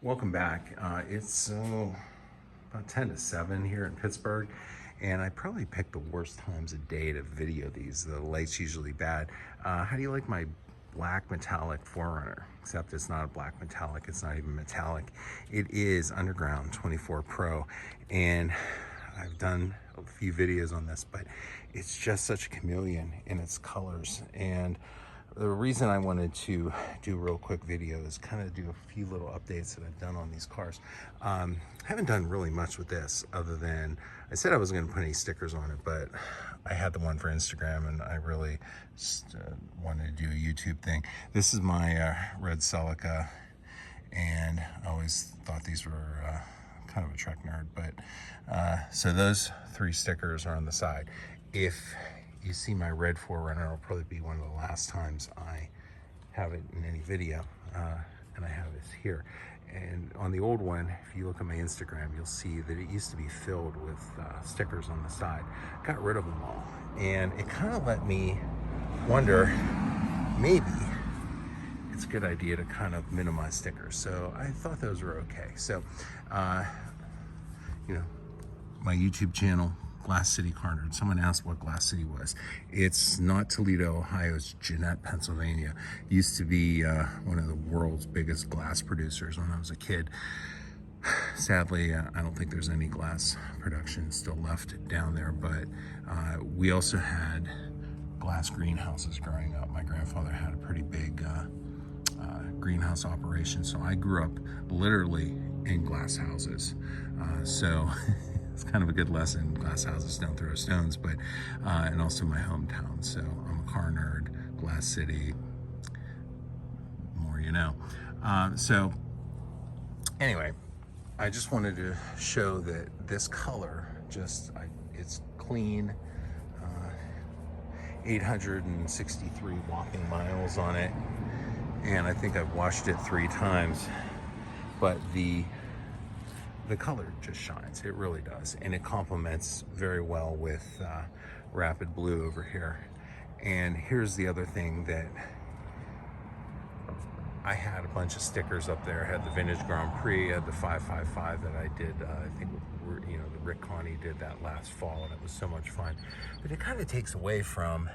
Welcome back. It's about 10 to 7 here in Pittsburgh, and I probably picked the worst times of day to video these. The light's usually bad. How do you like my black metallic 4Runner? Except it's not a black metallic, it's not even metallic. It is Underground 24 Pro, and I've done a few videos on this, but it's just such a chameleon in its colors. And the reason I wanted to do a real quick video is kind of do a few little updates that I've done on these cars. I haven't done really much with this other than I said I wasn't going to put any stickers on it, but I had the one for Instagram and I really just wanted to do a YouTube thing. This is my red Celica, and I always thought these were kind of a Trek nerd, but so those 3 stickers are on the side. If you see my red 4Runner, it'll probably be one of the last times I have it in any video, and I have this here. And on the old one, if you look at my Instagram, you'll see that it used to be filled with stickers on the side. Got rid of them all, and it kind of let me wonder, maybe it's a good idea to kind of minimize stickers. So I thought those were okay. So, you know, my YouTube channel, Glass City Car Nerd. Someone asked what Glass City was. It's not Toledo, Ohio. It's Jeanette, Pennsylvania. Used to be one of the world's biggest glass producers when I was a kid. Sadly, I don't think there's any glass production still left down there, but we also had glass greenhouses growing up. My grandfather had a pretty big greenhouse operation, so I grew up literally in glass houses. So it's kind of a good lesson. Glass houses don't throw stones, but and also my hometown. So I'm a car nerd. Glass City, more you know. So anyway, I just wanted to show that this color it's clean. 863 whopping miles on it, and I think I've washed it 3 times, but the color just shines. It really does, and it complements very well with Rapid Blue over here. And here's the other thing, that I had a bunch of stickers up there. I had the Vintage Grand Prix, I had the 555 that I did, I think, you know, the Rick Connie did that last fall, and it was so much fun. But it kind of takes away from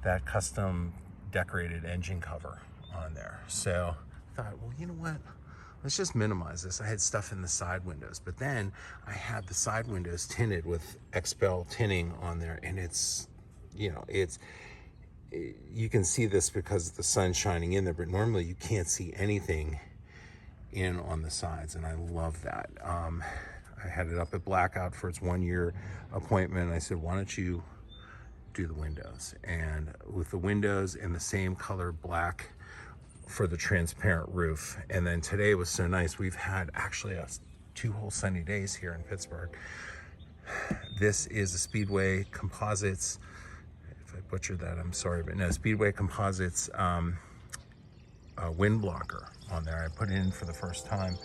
that custom decorated engine cover on there. So I thought, well, you know what? Let's just minimize this. I had stuff in the side windows, but then I had the side windows tinted with XPEL tinting on there, and it's, you know, you can see this because the sun's shining in there, but normally you can't see anything in on the sides, and I love that. I had it up at Blackout for its 1-year appointment. I said, why don't you do the windows? And with the windows in the same color black for the transparent roof. And then today was so nice. We've had actually 2 whole sunny days here in Pittsburgh. This is a Speedway Composites. If I butchered that, I'm sorry, but no, Speedway Composites wind blocker on there. I put it in for the first time.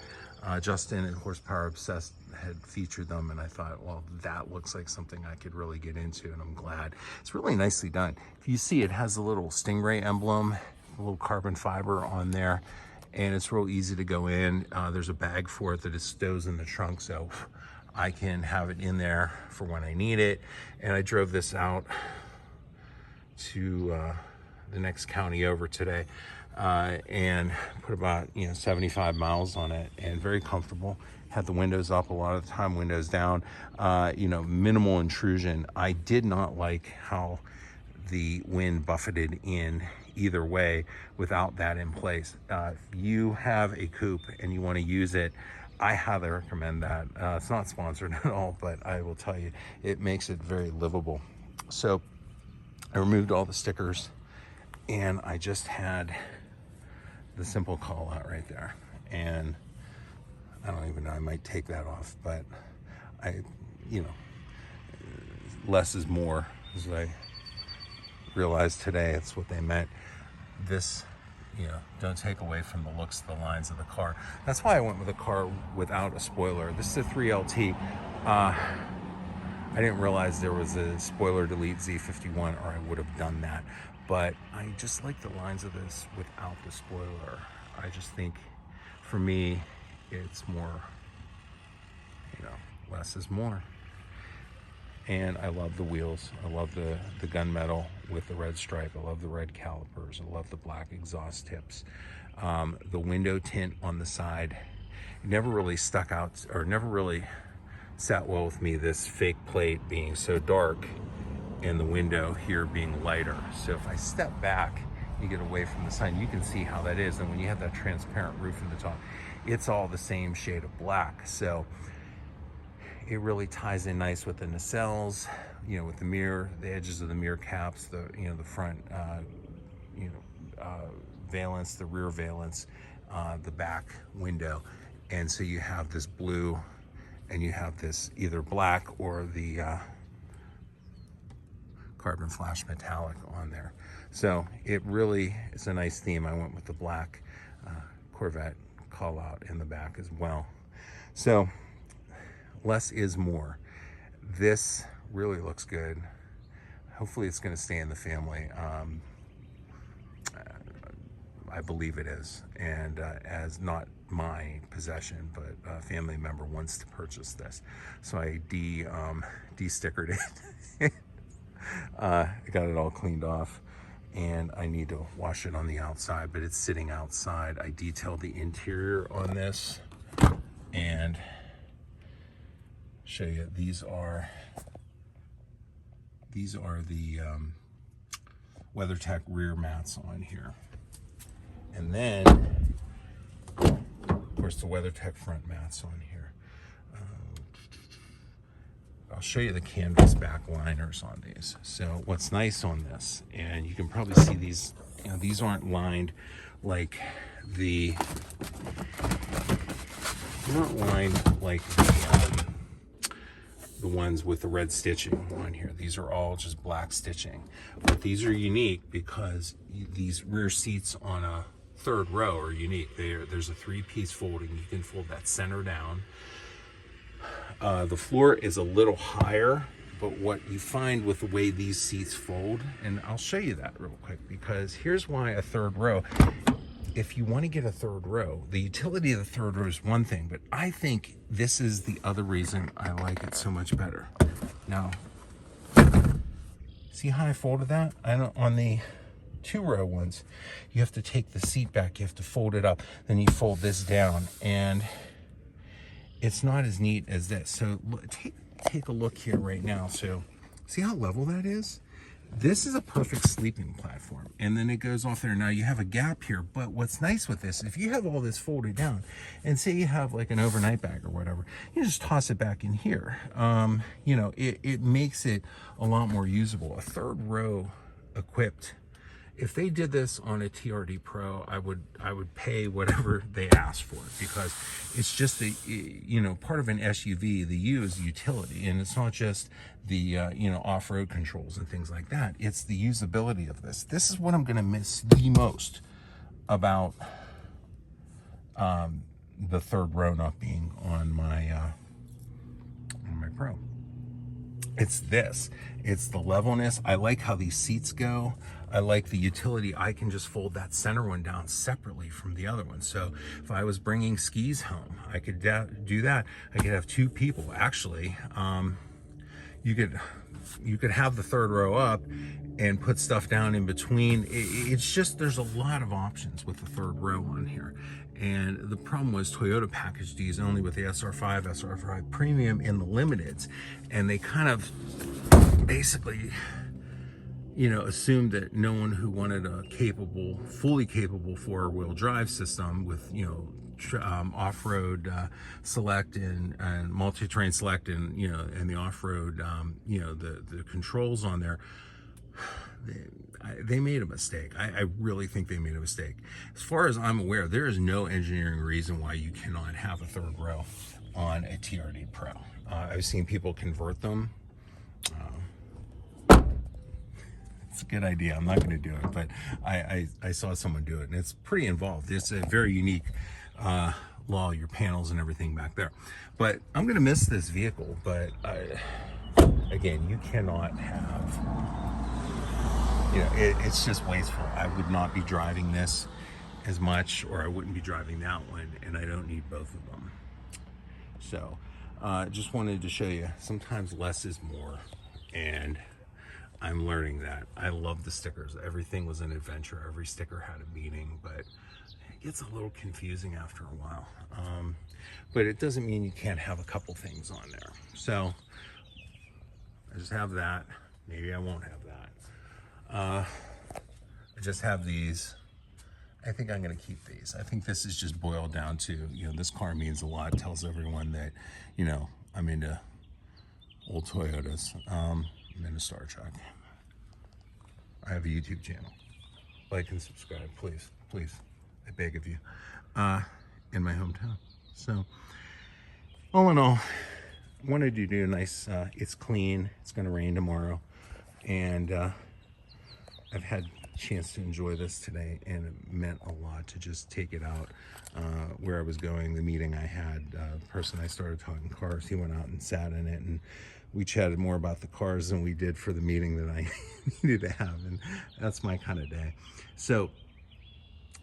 Justin and Horsepower Obsessed had featured them, and I thought, well, that looks like something I could really get into, and I'm glad. It's really nicely done. If you see, it has a little Stingray emblem, a little carbon fiber on there, and it's real easy to go in. There's a bag for it that it stows in the trunk, so I can have it in there for when I need it. And I drove this out to the next county over today, and put about 75 miles on it, and very comfortable. Had the windows up a lot of the time, windows down, minimal intrusion. I did not like how the wind buffeted in either way without that in place. If you have a coupe and you want to use it, I highly recommend that. It's not sponsored at all, but I will tell you, it makes it very livable. So I removed all the stickers, and I just had the simple call out right there. And I don't even know, I might take that off, but less is more, as I realized today. That's what they meant. This, don't take away from the looks of the lines of the car. That's why I went with a car without a spoiler. This is a 3LT. I didn't realize there was a spoiler delete Z51, or I would have done that. But I just like the lines of this without the spoiler. I just think, for me, it's more, less is more. And I love the wheels. I love the gunmetal with the red stripe. I love the red calipers. I love the black exhaust tips. The window tint on the side never really stuck out, or never really sat well with me, this fake plate being so dark and the window here being lighter. So if I step back, you get away from the sun, you can see how that is. And when you have that transparent roof in the top, it's all the same shade of black. So it really ties in nice with the nacelles, with the mirror, the edges of the mirror caps, the front, valance, the rear valance, the back window. And so you have this blue, and you have this either black or the carbon flash metallic on there. So it really is a nice theme. I went with the black Corvette call out in the back as well. So less is more. This really looks good. Hopefully it's going to stay in the family. I believe it is, and as not my possession, but a family member wants to purchase this, so I de-stickered it. I got it all cleaned off, and I need to wash it on the outside, but it's sitting outside. I detailed the interior on this, and show you, these are the WeatherTech rear mats on here. And then, of course, the WeatherTech front mats on here. I'll show you the canvas back liners on these. So what's nice on this, and you can probably see these, these aren't lined like the, the ones with the red stitching on here. These are all just black stitching, but these are unique because these rear seats on a third row are unique. There's a 3-piece folding. You can fold that center down. The floor is a little higher, but what you find with the way these seats fold, and I'll show you that real quick, because here's why a third row. If you want to get a third row, the utility of the third row is one thing, but I think this is the other reason I like it so much better. Now, see how I folded that? On the 2-row ones, you have to take the seat back, you have to fold it up, then you fold this down, and it's not as neat as this. So take a look here right now. So see how level that is? This is a perfect sleeping platform, and then it goes off there. Now you have a gap here, but what's nice with this, if you have all this folded down, and say you have like an overnight bag or whatever, you just toss it back in here. It makes it a lot more usable. A third row equipped, if they did this on a TRD Pro, I would pay whatever they asked for it, because it's just part of an SUV. The U is utility, and it's not just the off-road controls and things like that. It's the usability of this. This is what I'm going to miss the most about the third row not being on my Pro. It's this. It's the levelness. I like how these seats go. I like the utility. I can just fold that center one down separately from the other one. So if I was bringing skis home, I could do that. I could have 2 people. Actually, you could have the third row up and put stuff down in between. It's just, there's a lot of options with the third row on here. And the problem was Toyota packaged these only with the SR5, SR5 Premium, and the Limiteds. And they kind of basically, assumed that no one who wanted a fully capable 4-wheel drive system with, off-road select and multi-terrain select and, and the off-road, the controls on there, they made a mistake. I really think they made a mistake. As far as I'm aware, there is no engineering reason why you cannot have a third row on a TRD Pro. I've seen people convert them. It's a good idea. I'm not going to do it, but I saw someone do it, and it's pretty involved. It's a very unique law, your panels and everything back there. But I'm going to miss this vehicle, but again, you cannot have, it's just wasteful. I would not be driving this as much, or I wouldn't be driving that one, and I don't need both of them. So just wanted to show you, sometimes less is more, and I'm learning that. I love the stickers. Everything was an adventure. Every sticker had a meaning, but it gets a little confusing after a while. But it doesn't mean you can't have a couple things on there. So I just have that. Maybe I won't have that. I just have these. I think I'm going to keep these. I think this is just boiled down to, you know, this car means a lot. It tells everyone that, you know, I'm into old Toyotas. I'm into Star Trek. I have a YouTube channel. Like and subscribe, please. Please. I beg of you. In my hometown. So, all in all, wanted to do a nice, it's clean. It's going to rain tomorrow. And I've had a chance to enjoy this today, and it meant a lot to just take it out. Where I was going, the meeting I had, the person I started talking cars, he went out and sat in it, and we chatted more about the cars than we did for the meeting that I needed to have, and that's my kind of day. So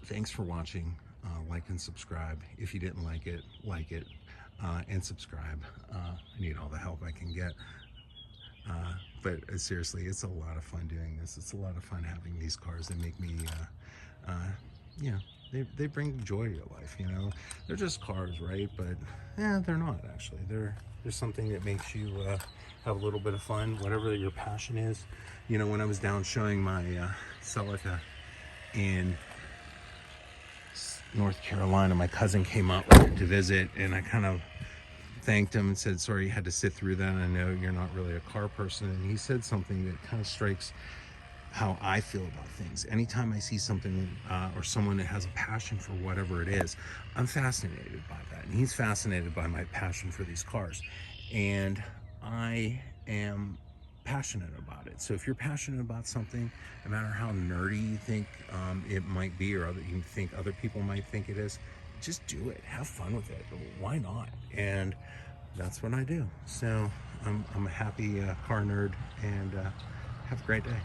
thanks for watching. Like and subscribe. If you didn't like it, and subscribe. I need all the help I can get. But seriously, it's a lot of fun doing this. It's a lot of fun having these cars. They make me, you know, they bring joy to your life, you know. They're just cars, right? But yeah, they're not actually. They're something that makes you have a little bit of fun, whatever your passion is. You know, when I was down showing my Celica in North Carolina, my cousin came up to visit, and I kind of thanked him and said, sorry you had to sit through that. I know you're not really a car person. And he said something that kind of strikes how I feel about things. Anytime I see something or someone that has a passion for whatever it is, I'm fascinated by that. And he's fascinated by my passion for these cars. And I am passionate about it. So if you're passionate about something, no matter how nerdy you think it might be, or you think other people might think it is, just do it. Have fun with it. Why not? And that's what I do. So I'm a happy car nerd, and have a great day.